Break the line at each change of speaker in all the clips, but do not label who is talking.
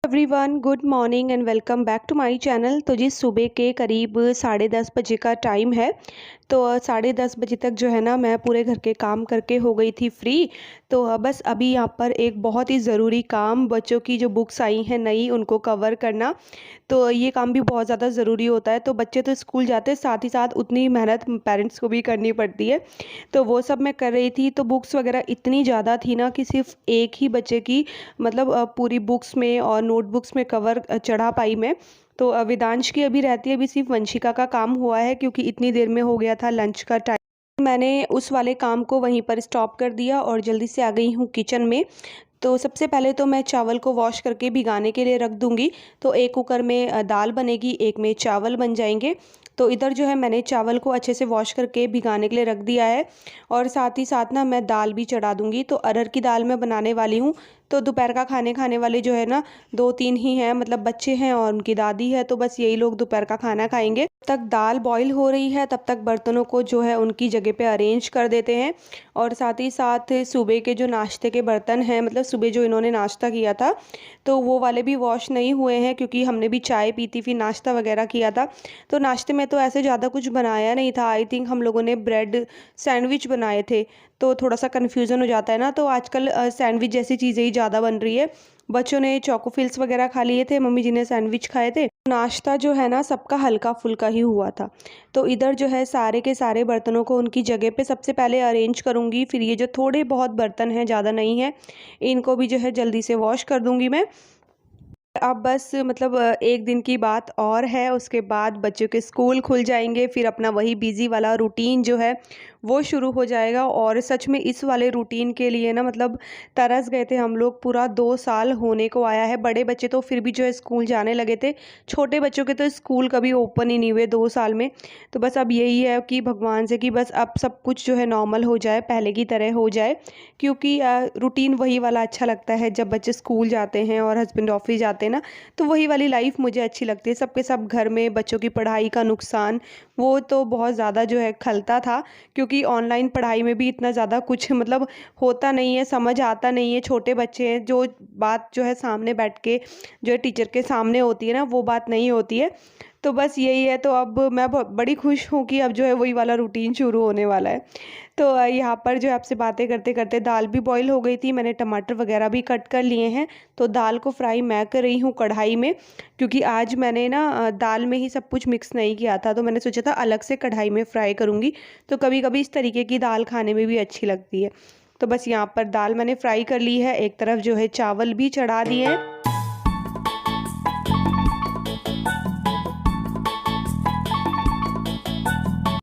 Everyone, good morning and welcome back to my channel. तो जी सुबह के करीब 10:30 बजे का टाइम है। तो 10:30 बजे तक जो है ना मैं पूरे घर के काम करके हो गई थी फ्री। तो बस अभी यहाँ पर एक बहुत ही ज़रूरी काम, बच्चों की जो बुक्स आई हैं नई उनको कवर करना। तो ये काम भी बहुत ज़्यादा ज़रूरी होता है। तो बच्चे तो स्कूल जाते हैं, साथ ही साथ उतनी ही मेहनत पेरेंट्स को भी करनी पड़ती है। तो वो सब मैं कर रही थी। तो बुक्स वगैरह इतनी ज़्यादा थी ना कि सिर्फ एक ही बच्चे की मतलब पूरी बुक्स में और नोटबुक्स में कवर चढ़ा पाई मैं। तो वेदांश की अभी रहती है, अभी सिर्फ वंशिका का काम हुआ है क्योंकि इतनी देर में हो गया था लंच का टाइम। मैंने उस वाले काम को वहीं पर स्टॉप कर दिया और जल्दी से आ गई हूँ किचन में। तो सबसे पहले तो मैं चावल को वॉश करके भिगाने के लिए रख दूंगी। तो एक कुकर में दाल बनेगी, एक में चावल बन जाएंगे। तो इधर जो है मैंने चावल को अच्छे से वॉश करके भिगाने के लिए रख दिया है और साथ ही साथ ना मैं दाल भी चढ़ा दूंगी। तो अरहर की दाल मैं बनाने वाली हूँ। तो दोपहर का खाने वाले जो है ना 2-3 ही हैं, मतलब बच्चे हैं और उनकी दादी है। तो बस यही लोग दोपहर का खाना खाएंगे। तब तक दाल बॉईल हो रही है, तब तक बर्तनों को जो है उनकी जगह पे अरेंज कर देते हैं। और साथ ही साथ सुबह के जो नाश्ते के बर्तन हैं, मतलब सुबह जो इन्होंने नाश्ता किया था तो वो वाले भी वॉश नहीं हुए हैं क्योंकि हमने भी चाय पी थी, फिर नाश्ता वगैरह किया था। तो नाश्ते में तो ऐसे ज़्यादा कुछ बनाया नहीं था। आई थिंक हम लोगों ने ब्रेड सैंडविच बनाए थे। तो थोड़ा सा कन्फ्यूज़न हो जाता है ना। तो आजकल सैंडविच जैसी चीज़ें ही ज़्यादा बन रही है। बच्चों ने चोकोफिल्स वगैरह खा लिए थे, मम्मी जी ने सैंडविच खाए थे। नाश्ता जो है ना सबका हल्का फुल्का ही हुआ था। तो इधर जो है सारे के सारे बर्तनों को उनकी जगह पे सबसे पहले अरेंज करूँगी। फिर ये जो थोड़े बहुत बर्तन हैं, ज़्यादा नहीं है, इनको भी जो है जल्दी से वॉश कर दूँगी मैं। अब बस मतलब एक दिन की बात और है, उसके बाद बच्चों के स्कूल खुल जाएंगे। फिर अपना वही बिज़ी वाला रूटीन जो है वो शुरू हो जाएगा। और सच में इस वाले रूटीन के लिए ना मतलब तरस गए थे हम लोग। पूरा 2 साल होने को आया है। बड़े बच्चे तो फिर भी जो है स्कूल जाने लगे थे, छोटे बच्चों के तो स्कूल कभी ओपन ही नहीं हुए 2 साल में। तो बस अब यही है कि भगवान से कि बस अब सब कुछ जो है नॉर्मल हो जाए, पहले की तरह हो जाए। क्योंकि रूटीन वही वाला अच्छा लगता है जब बच्चे स्कूल जाते हैं और हस्बैंड ऑफिस जाते हैं ना। तो वही वाली लाइफ मुझे अच्छी लगती है। सबके सब घर में बच्चों की पढ़ाई का नुकसान वो तो बहुत ज़्यादा जो है खलता था क्योंकि ऑनलाइन पढ़ाई में भी इतना ज़्यादा कुछ मतलब होता नहीं है, समझ आता नहीं है। छोटे बच्चे हैं, जो बात जो है सामने बैठ के जो है टीचर के सामने होती है ना वो बात नहीं होती है। तो बस यही है। तो अब मैं बड़ी खुश हूँ कि अब जो है वही वाला रूटीन शुरू होने वाला है। तो यहाँ पर जो है आपसे बातें करते करते दाल भी बॉईल हो गई थी। मैंने टमाटर वगैरह भी कट कर लिए हैं। तो दाल को फ्राई मैं कर रही हूँ कढ़ाई में, क्योंकि आज मैंने ना दाल में ही सब कुछ मिक्स नहीं किया था। तो मैंने सोचा था अलग से कढ़ाई में फ्राई करूँगी। तो कभी कभी इस तरीके की दाल खाने में भी अच्छी लगती है। तो बस यहाँ पर दाल मैंने फ्राई कर ली है। एक तरफ जो है चावल भी चढ़ा दिए हैं।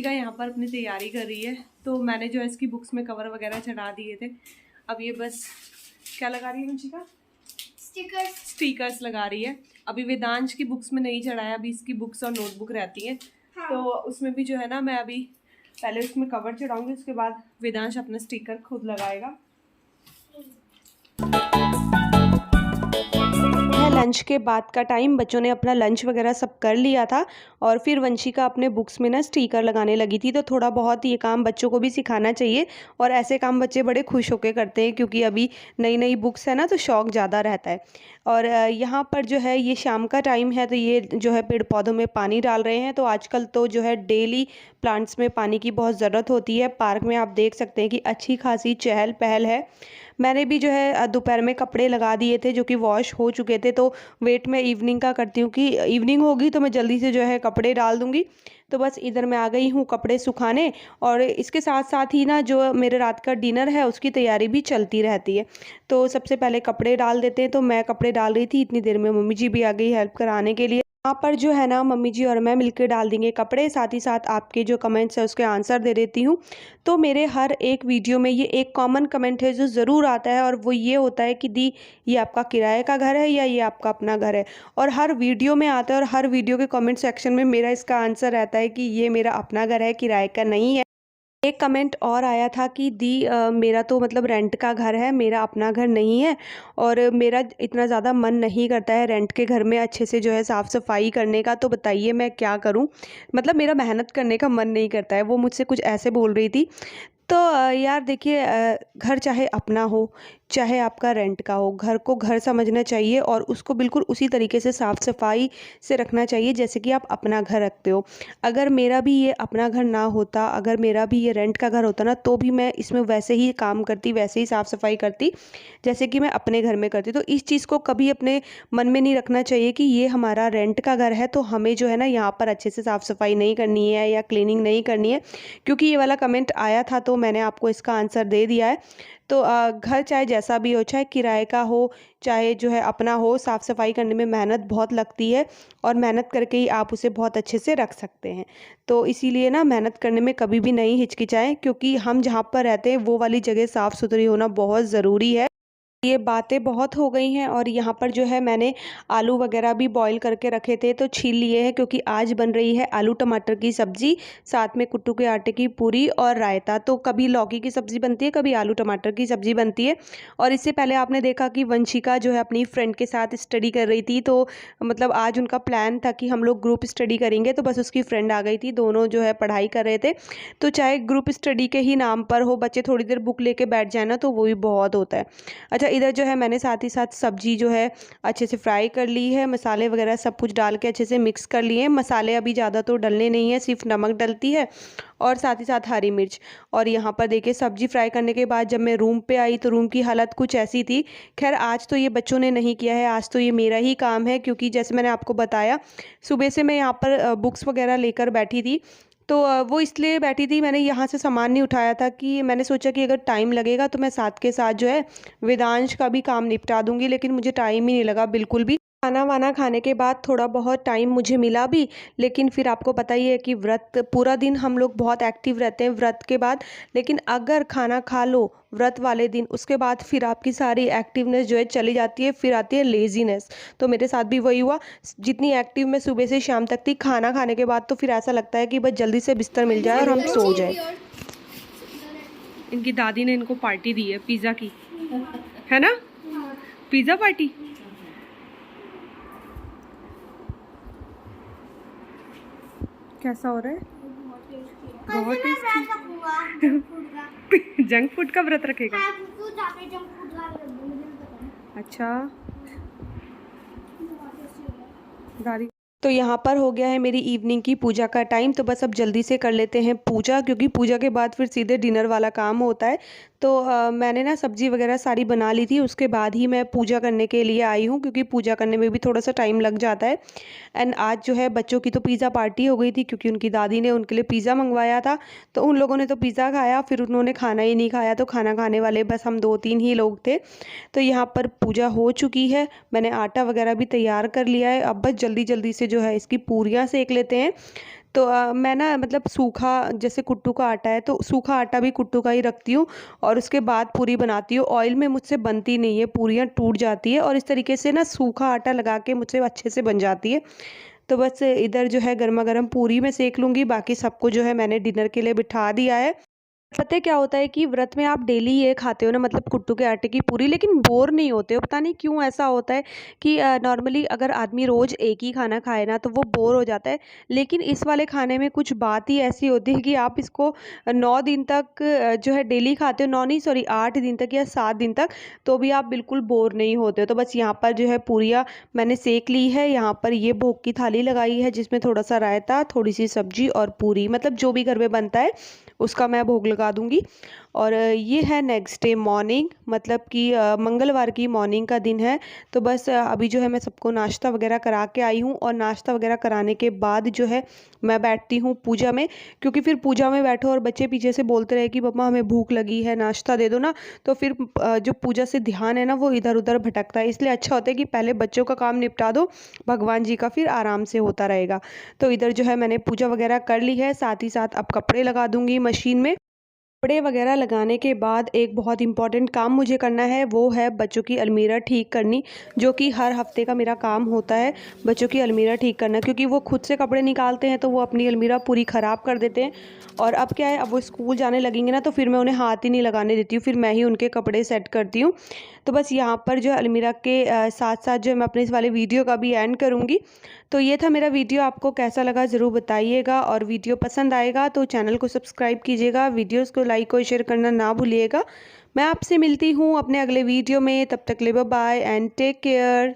का यहाँ पर अपनी तैयारी कर रही है। तो मैंने जो है इसकी बुक्स में कवर वगैरह चढ़ा दिए थे। अब ये बस क्या लगा रही है मुझे, स्टिकर्स लगा रही है। अभी वेदांश की बुक्स में नहीं चढ़ाया, अभी इसकी बुक्स और नोटबुक रहती है। हाँ। तो उसमें भी जो है ना मैं अभी पहले उसमें कवर चढ़ाऊंगी, उसके बाद वेदांश अपना स्टिकर खुद लगाएगा। लंच के बाद का टाइम, बच्चों ने अपना लंच वगैरह सब कर लिया था और फिर वंशिका अपने बुक्स में ना स्टिकर लगाने लगी थी। तो थोड़ा बहुत ये काम बच्चों को भी सिखाना चाहिए और ऐसे काम बच्चे बड़े खुश होकर करते हैं क्योंकि अभी नई नई बुक्स है ना तो शौक ज़्यादा रहता है। और यहाँ पर जो है ये शाम का टाइम है, तो ये जो है पेड़ पौधों में पानी डाल रहे हैं। तो आजकल तो जो है डेली प्लांट्स में पानी की बहुत ज़रूरत होती है। पार्क में आप देख सकते हैं कि अच्छी खासी चहल पहल है। मैंने भी जो है दोपहर में कपड़े लगा दिए थे जो कि वॉश हो चुके थे। तो वेट मैं इवनिंग का करती हूँ कि इवनिंग होगी तो मैं जल्दी से जो है कपड़े डाल दूँगी। तो बस इधर मैं आ गई हूँ कपड़े सुखाने। और इसके साथ साथ ही ना जो मेरे रात का डिनर है उसकी तैयारी भी चलती रहती है। तो सबसे पहले कपड़े डाल देते हैं। तो मैं कपड़े डाल रही थी, इतनी देर में मम्मी जी भी आ गई हेल्प कराने के लिए। यहाँ पर जो है ना मम्मी जी और मैं मिलकर डाल देंगे कपड़े, साथ ही साथ आपके जो कमेंट्स है उसके आंसर दे देती हूँ। तो मेरे हर एक वीडियो में ये एक कॉमन कमेंट है जो ज़रूर आता है और वो ये होता है कि दी ये आपका किराए का घर है या ये आपका अपना घर है। और हर वीडियो में आता है और हर वीडियो के कमेंट सेक्शन में मेरा इसका आंसर रहता है कि ये मेरा अपना घर है, किराए का नहीं है। एक कमेंट और आया था कि दी मेरा तो मतलब रेंट का घर है, मेरा अपना घर नहीं है और मेरा इतना ज़्यादा मन नहीं करता है रेंट के घर में अच्छे से जो है साफ़ सफाई करने का। तो बताइए मैं क्या करूं, मतलब मेरा मेहनत करने का मन नहीं करता है। वो मुझसे कुछ ऐसे बोल रही थी। तो यार देखिए, घर चाहे अपना हो, चाहे आपका रेंट का हो, घर को घर समझना चाहिए और उसको बिल्कुल उसी तरीके से साफ़ सफाई से रखना चाहिए जैसे कि आप अपना घर रखते हो। अगर मेरा भी ये अपना घर ना होता, अगर मेरा भी ये रेंट का घर होता ना, तो भी मैं इसमें वैसे ही काम करती, वैसे ही साफ़ सफाई करती जैसे कि मैं अपने घर में करती। तो इस चीज़ को कभी अपने मन में नहीं रखना चाहिए कि ये हमारा रेंट का घर है तो हमें जो है ना यहाँ पर अच्छे से साफ़ सफाई नहीं करनी है या क्लीनिंग नहीं करनी है। क्योंकि ये वाला कमेंट आया था तो मैंने आपको इसका आंसर दे दिया है। तो घर चाहे जैसा भी हो, चाहे किराए का हो, चाहे जो है अपना हो, साफ़ सफाई करने में मेहनत बहुत लगती है और मेहनत करके ही आप उसे बहुत अच्छे से रख सकते हैं। तो इसीलिए ना मेहनत करने में कभी भी नहीं हिचकिचाएं, क्योंकि हम जहाँ पर रहते हैं वो वाली जगह साफ़ सुथरी होना बहुत ज़रूरी है। ये बातें बहुत हो गई हैं और यहाँ पर जो है मैंने आलू वगैरह भी बॉईल करके रखे थे तो छील लिए हैं, क्योंकि आज बन रही है आलू टमाटर की सब्ज़ी, साथ में कुट्टू के आटे की पूरी और रायता। तो कभी लौकी की सब्ज़ी बनती है, कभी आलू टमाटर की सब्ज़ी बनती है। और इससे पहले आपने देखा कि वंशिका जो है अपनी फ्रेंड के साथ स्टडी कर रही थी, तो मतलब आज उनका प्लान था कि हम लोग ग्रुप स्टडी करेंगे, तो बस उसकी फ्रेंड आ गई थी, दोनों जो है पढ़ाई कर रहे थे। तो चाहे ग्रुप स्टडी के ही नाम पर हो, बच्चे थोड़ी देर बुक लेके बैठ जाए ना तो वो भी बहुत होता है। अच्छा, इधर जो है मैंने साथ ही साथ सब्जी जो है अच्छे से फ्राई कर ली है, मसाले वगैरह सब कुछ डाल के अच्छे से मिक्स कर लिए हैं। मसाले अभी ज़्यादा तो डलने नहीं है, सिर्फ नमक डलती है और साथ ही साथ हरी मिर्च। और यहाँ पर देखिए सब्जी फ्राई करने के बाद जब मैं रूम पे आई तो रूम की हालत कुछ ऐसी थी। खैर आज तो ये बच्चों ने नहीं किया है, आज तो ये मेरा ही काम है, क्योंकि जैसे मैंने आपको बताया सुबह से मैं यहाँ पर बुक्स वगैरह लेकर बैठी थी। तो वो इसलिए बैठी थी, मैंने यहाँ से सामान नहीं उठाया था कि मैंने सोचा कि अगर टाइम लगेगा तो मैं साथ के साथ जो है वेदांश का भी काम निपटा दूंगी, लेकिन मुझे टाइम ही नहीं लगा बिल्कुल भी। खाना वाना खाने के बाद थोड़ा बहुत टाइम मुझे मिला भी, लेकिन फिर आपको पता ही है कि व्रत पूरा दिन हम लोग बहुत एक्टिव रहते हैं व्रत के बाद। लेकिन अगर खाना खा लो व्रत वाले दिन, उसके बाद फिर आपकी सारी एक्टिवनेस जो है चली जाती है, फिर आती है लेजीनेस। तो मेरे साथ भी वही हुआ, जितनी एक्टिव मैं सुबह से शाम तक थी, खाना खाने के बाद तो फिर ऐसा लगता है कि बस जल्दी से बिस्तर मिल जाए और हम सो जाए। इनकी दादी ने इनको पार्टी दी है पिज़्ज़ा की, है ना? Pizza party. कैसा हो रहा है? बहुत टेस्टी। जंक फूड का व्रत रखेगा? अच्छा दादी। तो यहाँ पर हो गया है मेरी इवनिंग की पूजा का टाइम, तो बस अब जल्दी से कर लेते हैं पूजा, क्योंकि पूजा के बाद फिर सीधे डिनर वाला काम होता है। तो मैंने ना सब्जी वगैरह सारी बना ली थी, उसके बाद ही मैं पूजा करने के लिए आई हूँ, क्योंकि पूजा करने में भी थोड़ा सा टाइम लग जाता है। एंड आज जो है बच्चों की तो पिज़्ज़ा पार्टी हो गई थी, क्योंकि उनकी दादी ने उनके लिए पिज़्ज़ा मंगवाया था। तो उन लोगों ने तो पिज़्ज़ा खाया, फिर उन्होंने खाना ही नहीं खाया, तो खाना खाने वाले बस हम 2-3 ही लोग थे। तो यहाँ पर पूजा हो चुकी है, मैंने आटा वगैरह भी तैयार कर लिया है, अब बस जल्दी जल्दी से जो है इसकी पूरियाँ सेक लेते हैं। तो मैं ना मतलब सूखा जैसे कुट्टू का आटा है तो सूखा आटा भी कुट्टू का ही रखती हूँ और उसके बाद पूरी बनाती हूँ। ऑयल में मुझसे बनती नहीं है, पूरियाँ टूट जाती है, और इस तरीके से ना सूखा आटा लगा के मुझसे अच्छे से बन जाती है। तो बस इधर जो है गर्मा गर्म पूरी मैं सेक लूँगी, बाकी सबको जो है मैंने डिनर के लिए बिठा दिया है। पता है क्या होता है कि व्रत में आप डेली ये खाते हो ना, मतलब कुट्टू के आटे की पूरी, लेकिन बोर नहीं होते हो। पता नहीं क्यों ऐसा होता है कि नॉर्मली अगर आदमी रोज़ एक ही खाना खाए ना तो वो बोर हो जाता है, लेकिन इस वाले खाने में कुछ बात ही ऐसी होती है कि आप इसको 9 दिन तक जो है डेली खाते हो, 9 नहीं सॉरी 8 दिन तक या 7 दिन तक, तो भी आप बिल्कुल बोर नहीं होते हो। तो बस यहाँ पर जो है पूरियाँ मैंने सेक ली है। यहाँ पर ये भोग की थाली लगाई है जिसमें थोड़ा सा रायता, थोड़ी सी सब्जी और पूरी, मतलब जो भी घर में बनता है उसका मैं भोग लगा दूंगी। और ये है नेक्स्ट डे मॉर्निंग, मतलब कि मंगलवार की मॉर्निंग का दिन है। तो बस अभी जो है मैं सबको नाश्ता वगैरह करा के आई हूँ, और नाश्ता वगैरह कराने के बाद जो है मैं बैठती हूँ पूजा में, क्योंकि फिर पूजा में बैठो और बच्चे पीछे से बोलते रहे कि मम्मा हमें भूख लगी है, नाश्ता दे दो ना, तो फिर जो पूजा से ध्यान है ना वो इधर उधर भटकता है। इसलिए अच्छा होता है कि पहले बच्चों का काम निपटा दो, भगवान जी का फिर आराम से होता रहेगा। तो इधर जो है मैंने पूजा वगैरह कर ली है, साथ ही साथ अब कपड़े लगा दूंगी मशीन में। कपड़े वगैरह लगाने के बाद एक बहुत इंपॉर्टेंट काम मुझे करना है, वो है बच्चों की अलमीरा ठीक करनी, जो कि हर हफ्ते का मेरा काम होता है, बच्चों की अलमीरा ठीक करना, क्योंकि वो खुद से कपड़े निकालते हैं तो वो अपनी अलमीरा पूरी ख़राब कर देते हैं। और अब क्या है, अब वो स्कूल जाने लगेंगे ना तो फिर मैं उन्हें हाथ ही नहीं लगाने देती हूँ, फिर मैं ही उनके कपड़े सेट करती हूँ। तो बस यहाँ पर जो है अलमीरा के साथ साथ जो है मैं अपने इस वाले वीडियो का भी एंड करूँगी। तो ये था मेरा वीडियो, आपको कैसा लगा ज़रूर बताइएगा, और वीडियो पसंद आएगा तो चैनल को सब्सक्राइब कीजिएगा, वीडियोस को लाइक और शेयर करना ना भूलिएगा। मैं आपसे मिलती हूँ अपने अगले वीडियो में, तब तक के लिए bye bye and take care.